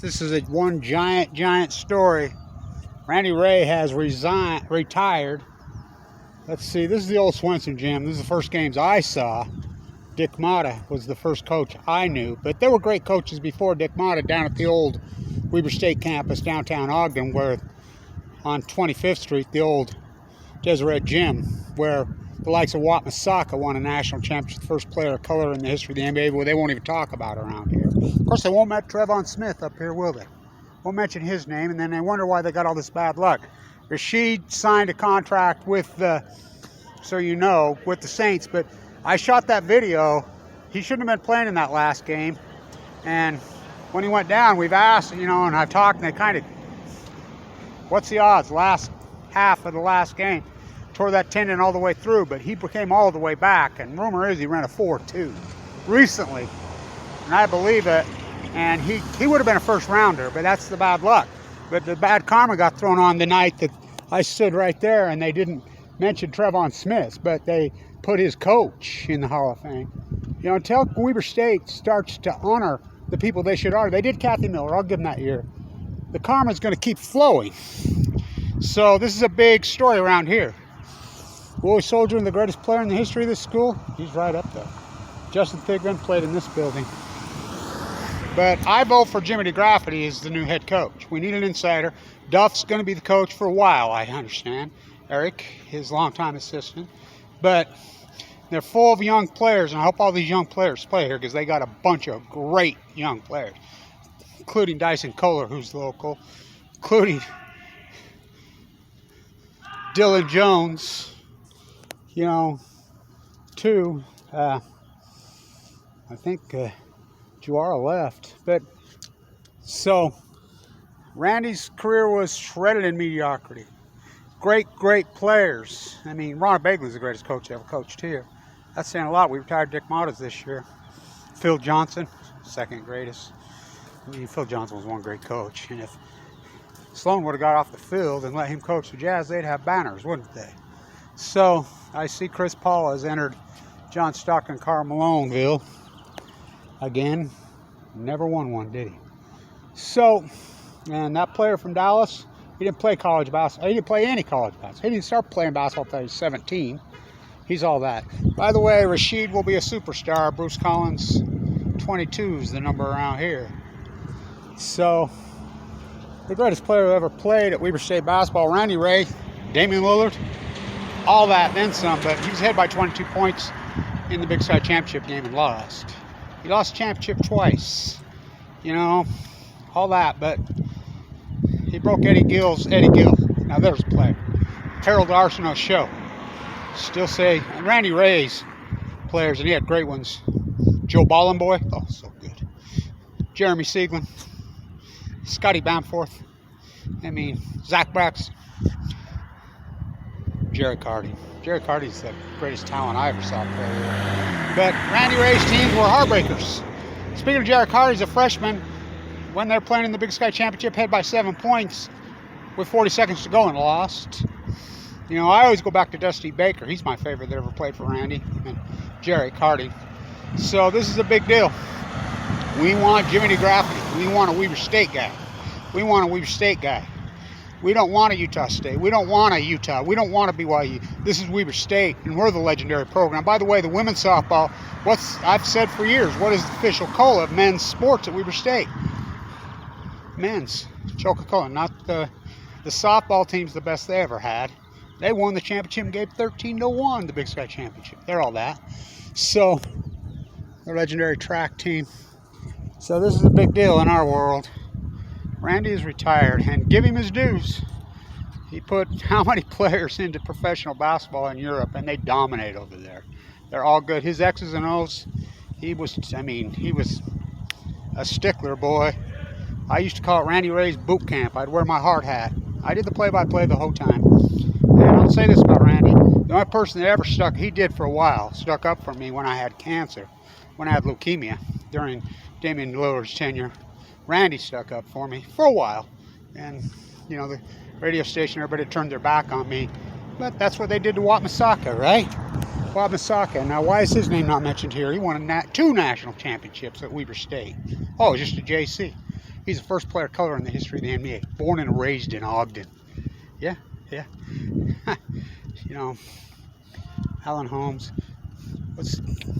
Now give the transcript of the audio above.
This is one giant story. Randy Rahe has retired. Let's see, this is the old Swenson gym. This is the first games I saw. Dick Motta was the first coach I knew, but there were great coaches before Dick Motta down at the old Weber State campus downtown Ogden, where on 25th Street, the old Deseret Gym, where the likes of Wat Masaka won a national championship, the first player of color in the history of the NBA, where they won't even talk about around here. Of course, they won't mention Trevon Smith up here, will they? Won't mention his name, and then they wonder why they got all this bad luck. Rashid signed a contract with the, so you know, with the Saints, but I shot that video. He shouldn't have been playing in that last game. And when he went down, we've asked, you know, and I've talked, and they kind of, what's the odds? Last half of the last game, tore that tendon all the way through, but he came all the way back. And rumor is he ran a 4.2 recently, and I believe it. And he would have been a first rounder, but that's the bad luck. But the bad karma got thrown on the night that I stood right there, and they didn't mention Trevon Smith, but they put his coach in the Hall of Fame. You know, until Weber State starts to honor the people they should honor. They did Kathy Miller, I'll give them that year. The karma's going to keep flowing. So this is a big story around here. Willie Soldier, the greatest player in the history of this school, he's right up there. Justin Thigpen played in this building. But I vote for Jimmy DeGrafferty as the new head coach. We need an insider. Duff's going to be the coach for a while, I understand. Eric, his longtime assistant. But they're full of young players, and I hope all these young players play here because they got a bunch of great young players, including Dyson Kohler, who's local, including Dylan Jones, you know, too. I think Juara left. But so Randy's career was shredded in mediocrity. Great players. I mean, Ron Bagley's the greatest coach ever coached here. That's saying a lot. We retired Dick Motta's this year. Phil Johnson, second greatest. I mean, Phil Johnson was one great coach. And if Sloan would have got off the field and let him coach the Jazz, they'd have banners, wouldn't they? So I see Chris Paul has entered John Stockton Karl Maloneville again. Never won one, did he? So, and that player from Dallas, he didn't play college basketball. He didn't play any college basketball. He didn't start playing basketball until he was 17. He's all that. By the way, Rashid will be a superstar. Bruce Collins, 22 is the number around here. So, the greatest player who ever played at Weber State basketball, Randy Rahe, Damian Lillard, all that, then some. But he was ahead by 22 points in the Big Sky Championship game and lost. He lost the championship twice. You know, all that, but he broke Eddie Gill. Now there's a player. Harold Arsenault show. Still say, and Randy Rahe's players, and he had great ones. Joe Ballenboy, oh, so good. Jeremy Sieglin, Scotty Bamforth, I mean, Zach Braxton, Jerry Carty. Jerry Carty's the greatest talent I ever saw play. But Randy Rahe's teams were heartbreakers. Speaking of Jerry Carty, he's a freshman. When they're playing in the Big Sky Championship, head by 7 points with 40 seconds to go and lost. You know, I always go back to Dusty Baker. He's my favorite that ever played for Randy and Jerry Carty. So this is a big deal. We want Jimmy DeGrafferty. We want a Weber State guy. We want a Weber State guy. We don't want a Utah State. We don't want a Utah. We don't want a BYU. This is Weber State, and we're the legendary program. By the way, the women's softball, I've said for years, what is the official cola of men's sports at Weber State? Men's Coca-Cola, not the softball team's the best they ever had. They won the championship and gave 13-1 the Big Sky Championship. They're all that. So, the legendary track team. So this is a big deal in our world. Randy is retired, and give him his dues. He put how many players into professional basketball in Europe, and they dominate over there. They're all good. His X's and O's, he was a stickler, boy. I used to call it Randy Rahe's boot camp. I'd wear my hard hat. I did the play-by-play the whole time. And I'll say this about Randy. The only person that ever he did for a while, stuck up for me when I had cancer, when I had leukemia during Damian Lillard's tenure. Randy stuck up for me for a while. And, you know, the radio station, everybody turned their back on me. But that's what they did to Wat Masaka, right? Wat Masaka. Now, why is his name not mentioned here? He won 2 national championships at Weber State. Oh, just a JC. He's the first player of color in the history of the NBA. Born and raised in Ogden. Yeah, yeah. You know, Alan Holmes. What's